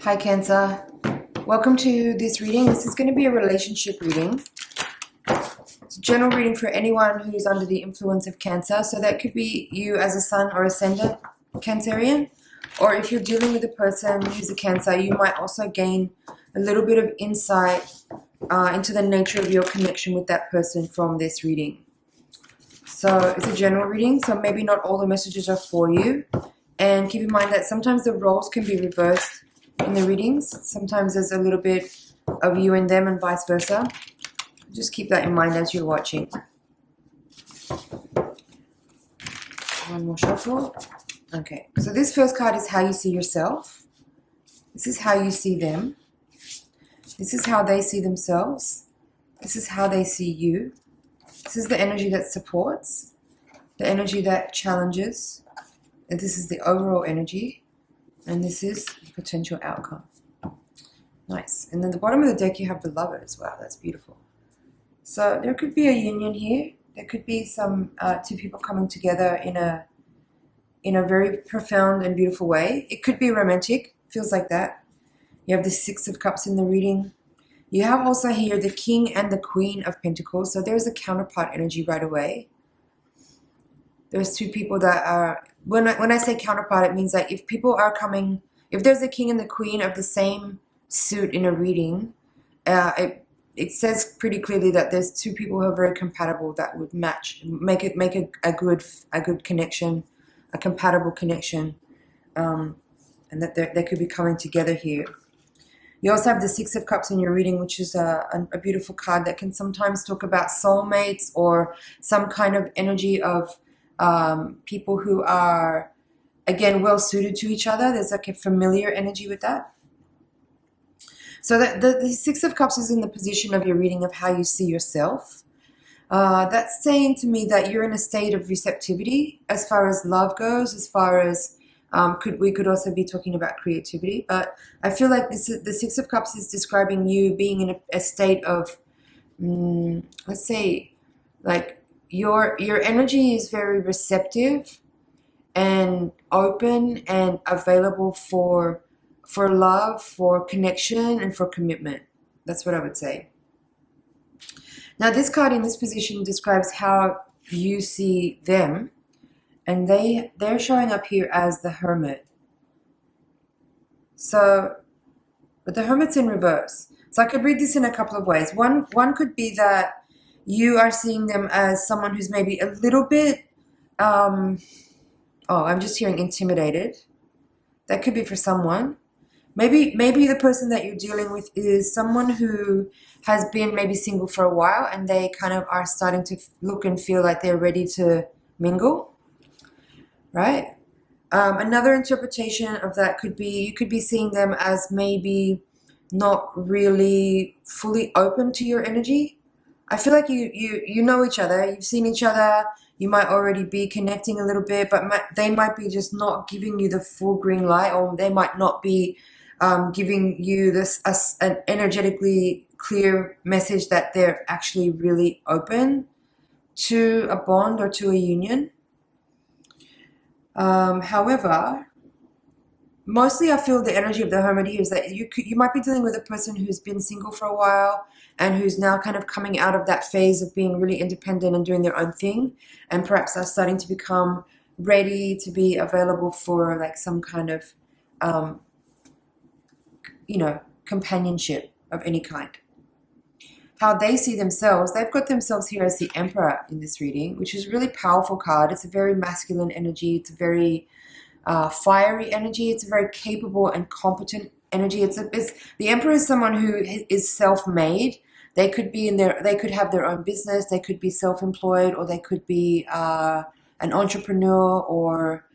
Hi Cancer, welcome to this reading. This is going to be a relationship reading. It's a general reading for anyone who's under the influence of Cancer. So that could be you as a sun or ascendant Cancerian, or if you're dealing with a person who's a Cancer, you might also gain a little bit of insight into the nature of your connection with that person from this reading. So it's a general reading, so maybe not all the messages are for you. And keep in mind that sometimes the roles can be reversed in the readings. Sometimes there's a little bit of you and them and vice versa. Just keep that in mind as you're watching. One more shuffle. Okay, so this first card is how you see yourself. This is how you see them. This is how they see themselves. This is how they see you. This is the energy that supports, the energy that challenges, and this is the overall energy, and this is the potential outcome. Nice. And then the bottom of the deck you have the Lovers. Wow, that's beautiful. So there could be a union here. There could be some two people coming together in a very profound and beautiful way. It could be romantic. Feels like that. You have the Six of Cups in the reading. You have also here the King and the Queen of Pentacles. So there's a counterpart energy right away. There's two people that are, when I say counterpart, it means that if people are coming, if there's a King and the Queen of the same suit in a reading, it says pretty clearly that there's two people who are very compatible that would match, make a good connection, a compatible connection, and that they could be coming together here. You also have the Six of Cups in your reading, which is a beautiful card that can sometimes talk about soulmates or some kind of energy of people who are, again, well suited to each other. There's like a familiar energy with that. So the Six of Cups is in the position of your reading of how you see yourself. That's saying to me that you're in a state of receptivity as far as love goes, as far as we could also be talking about creativity, but I feel like the Six of Cups is describing you being in a state of, let's say, like your energy is very receptive and open and available for love, for connection, and for commitment. That's what I would say. Now, this card in this position describes how you see them. And they're showing up here as the Hermit. So, but the Hermit's in reverse. So I could read this in a couple of ways. One could be that you are seeing them as someone who's maybe a little bit, I'm just hearing intimidated. That could be for someone. Maybe the person that you're dealing with is someone who has been maybe single for a while and they kind of are starting to look and feel like they're ready to mingle. Right? Another interpretation of that could be you could be seeing them as maybe not really fully open to your energy. I feel like you know each other, you've seen each other, you might already be connecting a little bit, but they might be just not giving you the full green light, or they might not be giving you an energetically clear message that they're actually really open to a bond or to a union. However, mostly I feel the energy of the Hermit here is that you might be dealing with a person who's been single for a while and who's now kind of coming out of that phase of being really independent and doing their own thing, and perhaps are starting to become ready to be available for like some kind of, companionship of any kind. How they see themselves, they've got themselves here as the Emperor in this reading, which is a really powerful card. It's a very masculine energy. It's a very fiery energy. It's a very capable and competent energy. The Emperor is someone who is self-made. They could be they could have their own business. They could be self-employed, or they could be an entrepreneur, or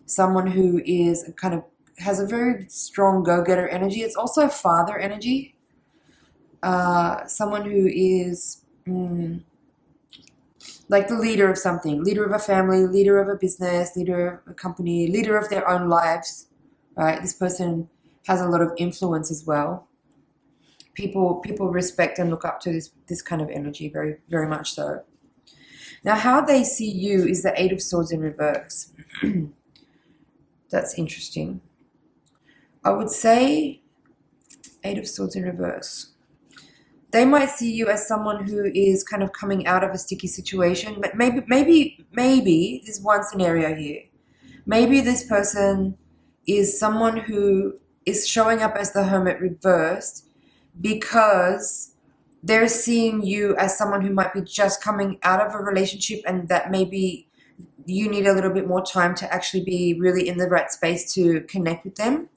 someone who is has a very strong go-getter energy. It's also a father energy. Someone who is like the leader of something, leader of a family, leader of a business, leader of a company, leader of their own lives, right? This person has a lot of influence as well. People respect and look up to this kind of energy, very, very much so. Now, how they see you is the Eight of Swords in reverse. That's interesting. I would say Eight of Swords in reverse. They might see you as someone who is kind of coming out of a sticky situation, but maybe there's one scenario here. Maybe this person is someone who is showing up as the Hermit reversed because they're seeing you as someone who might be just coming out of a relationship, and that maybe you need a little bit more time to actually be really in the right space to connect with them.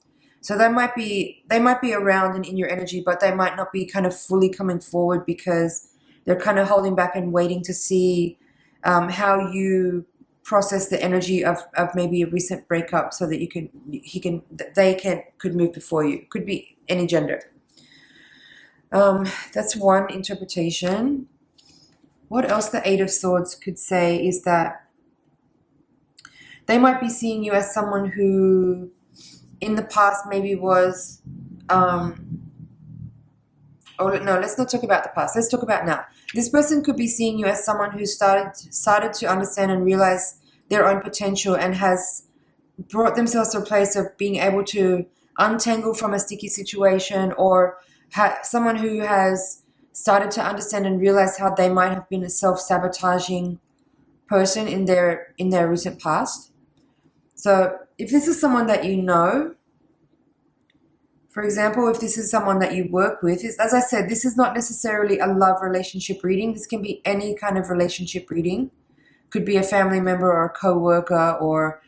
So they might be around and in your energy, but they might not be kind of fully coming forward because they're kind of holding back and waiting to see how you process the energy of maybe a recent breakup, so that they could move before you. Could be any gender. That's one interpretation. What else the Eight of Swords could say is that they might be seeing you as someone who in the past maybe was, let's not talk about the past. Let's talk about now. This person could be seeing you as someone who started to understand and realize their own potential and has brought themselves to a place of being able to untangle from a sticky situation, or someone who has started to understand and realize how they might have been a self-sabotaging person in their recent past. So if this is someone that you know, for example, if this is someone that you work with, as I said, this is not necessarily a love relationship reading. This can be any kind of relationship reading. Could be a family member or a co-worker or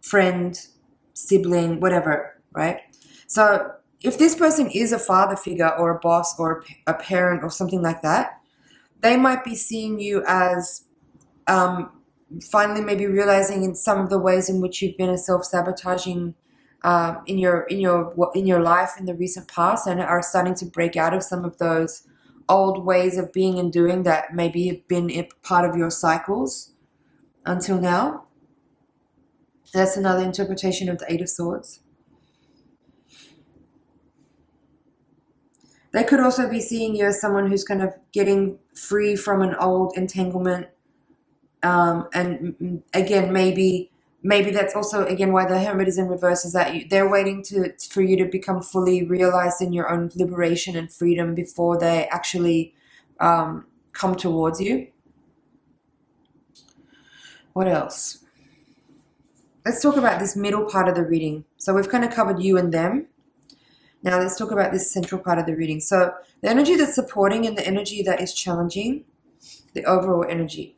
friend, sibling, whatever, right? So if this person is a father figure or a boss or a parent or something like that, they might be seeing you as finally maybe realizing in some of the ways in which you've been a self-sabotaging in your life in the recent past, and are starting to break out of some of those old ways of being and doing that maybe have been a part of your cycles until now. That's another interpretation of the Eight of Swords. They could also be seeing you as someone who's kind of getting free from an old entanglement. And again, maybe that's also, again, why the Hermit is in reverse, is that they're waiting for you to become fully realized in your own liberation and freedom before they actually come towards you. What else? Let's talk about this middle part of the reading. So we've kind of covered you and them. Now let's talk about this central part of the reading. So the energy that's supporting and the energy that is challenging, the overall energy.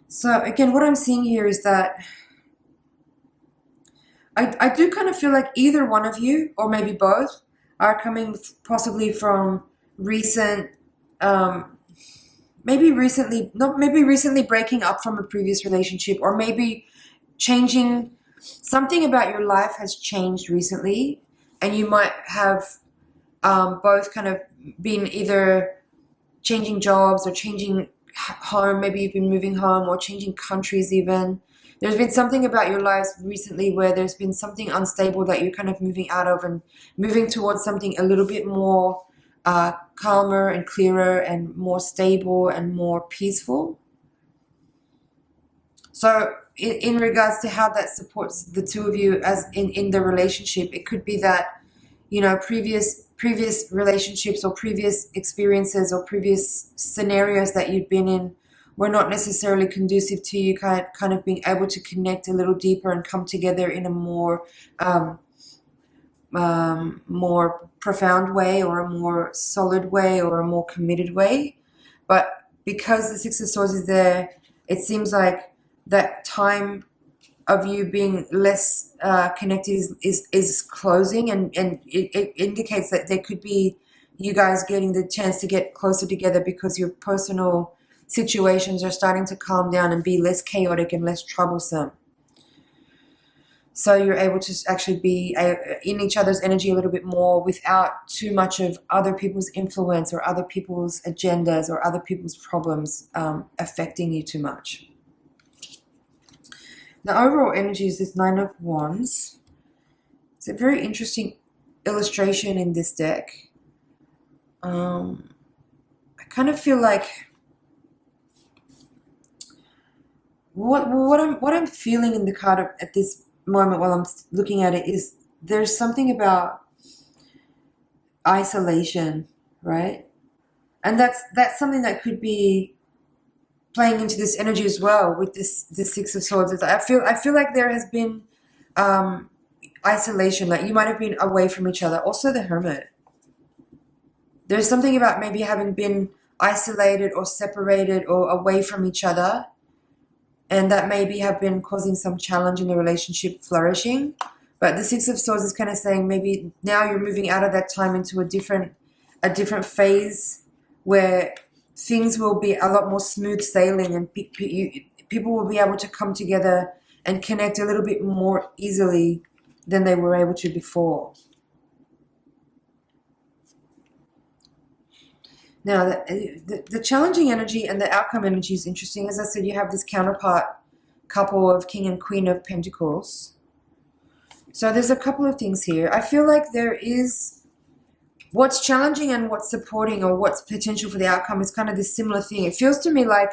So again, what I'm seeing here is that I do kind of feel like either one of you, or maybe both, are coming possibly from recent, maybe recently breaking up from a previous relationship, or maybe changing, something about your life has changed recently, and you might have both kind of been either changing jobs or changing home. Maybe you've been moving home or changing countries even. There's been something about your lives recently where there's been something unstable that you're kind of moving out of and moving towards something a little bit more calmer and clearer and more stable and more peaceful. So in regards to how that supports the two of you as in the relationship, it could be that, you know, previous relationships or previous experiences or previous scenarios that you'd been in were not necessarily conducive to you kind of being able to connect a little deeper and come together in a more profound way, or a more solid way, or a more committed way. But because the Six of Swords is there, it seems like that time of you being less connected is closing, and it indicates that there could be you guys getting the chance to get closer together because your personal situations are starting to calm down and be less chaotic and less troublesome. So you're able to actually be in each other's energy a little bit more without too much of other people's influence or other people's agendas or other people's problems affecting you too much. The overall energy is this Nine of Wands. It's a very interesting illustration in this deck. I kind of feel like what I'm feeling in the card at this moment while I'm looking at it is there's something about isolation, right? And that's something that could be playing into this energy as well with this Six of Swords. I feel like there has been isolation, like you might have been away from each other. Also the Hermit. There's something about maybe having been isolated or separated or away from each other, and that maybe have been causing some challenge in the relationship flourishing. But the Six of Swords is kind of saying maybe now you're moving out of that time into a different phase where things will be a lot more smooth sailing, and people will be able to come together and connect a little bit more easily than they were able to before. Now, the challenging energy and the outcome energy is interesting. As I said, you have this counterpart couple of King and Queen of Pentacles. So there's a couple of things here. I feel like there is what's challenging and what's supporting, or what's potential for the outcome, is kind of this similar thing. It feels to me like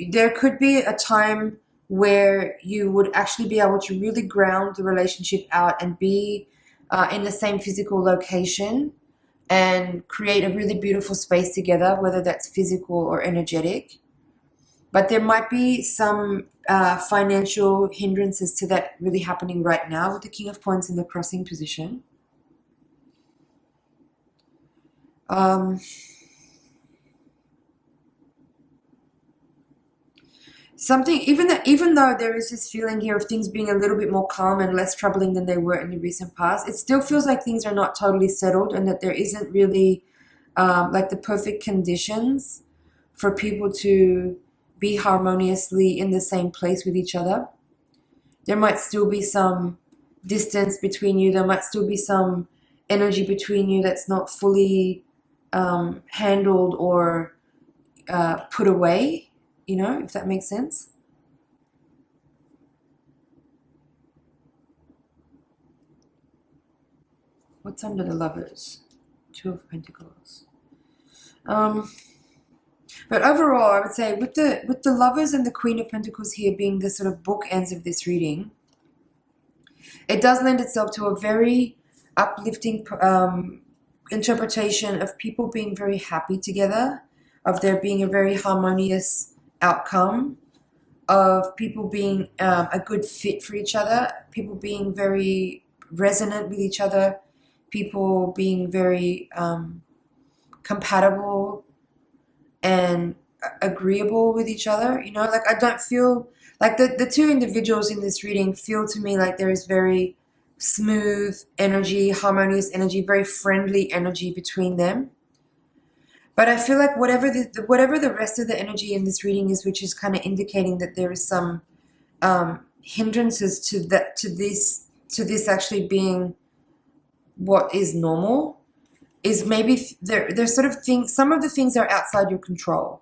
there could be a time where you would actually be able to really ground the relationship out and be in the same physical location and create a really beautiful space together, whether that's physical or energetic. But there might be some financial hindrances to that really happening right now with the King of Wands in the crossing position. Even though there is this feeling here of things being a little bit more calm and less troubling than they were in the recent past, it still feels like things are not totally settled, and that there isn't really like the perfect conditions for people to be harmoniously in the same place with each other. There might still be some distance between you. There might still be some energy between you that's not fully handled or put away, if that makes sense. What's under the Lovers? Two of Pentacles. But overall, I would say with the Lovers and the Queen of Pentacles here being the sort of bookends of this reading, it does lend itself to a very uplifting interpretation of people being very happy together, of there being a very harmonious outcome, of people being a good fit for each other, people being very resonant with each other, people being very compatible and agreeable with each other. Like I don't feel like the two individuals in this reading feel to me like there is very smooth energy, harmonious energy, very friendly energy between them. But I feel like whatever the rest of the energy in this reading is, which is kind of indicating that there is some hindrances to this actually being what is normal, is maybe there's sort of things. Some of the things are outside your control.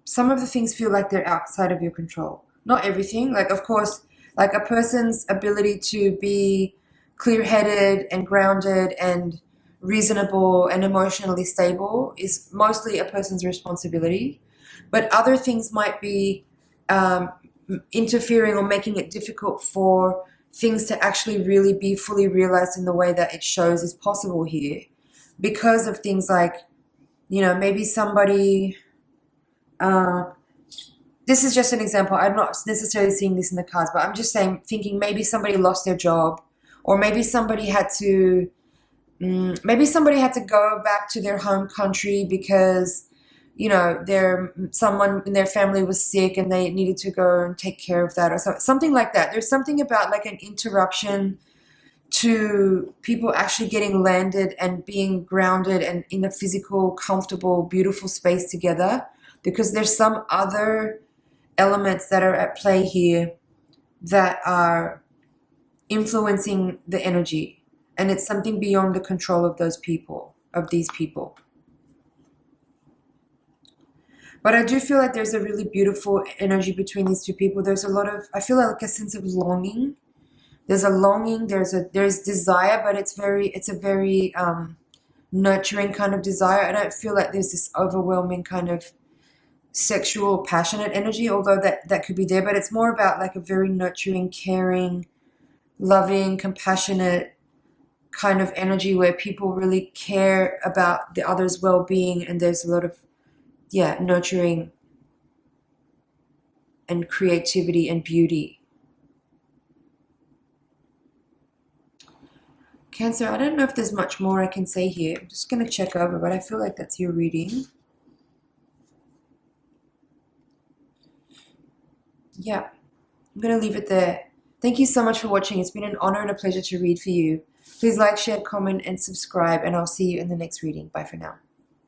Some of the things feel like they're outside of your control. Not everything. Like, of course, like a person's ability to be clear-headed and grounded and reasonable and emotionally stable is mostly a person's responsibility. But other things might be interfering or making it difficult for things to actually really be fully realized in the way that it shows is possible here, because of things like, maybe somebody, this is just an example. I'm not necessarily seeing this in the cards, but I'm just thinking maybe somebody lost their job, or maybe somebody had to go back to their home country because, someone in their family was sick and they needed to go and take care of that, or something like that. There's something about like an interruption to people actually getting landed and being grounded and in a physical, comfortable, beautiful space together, because there's some other elements that are at play here that are influencing the energy, and it's something beyond the control of these people. But I do feel like there's a really beautiful energy between these two people. There's I feel like a sense of longing. There's a longing, there's desire, but it's a very nurturing kind of desire. I don't feel like there's this overwhelming kind of sexual, passionate energy, although that could be there, but it's more about like a very nurturing, caring, loving, compassionate kind of energy where people really care about the other's well-being, and there's a lot of, yeah, nurturing and creativity and beauty. Cancer, I don't know if there's much more I can say here. I'm just going to check over, but I feel like that's your reading. Yeah, I'm going to leave it there. Thank you so much for watching. It's been an honor and a pleasure to read for you. Please like, share, comment, and subscribe, and I'll see you in the next reading. Bye for now.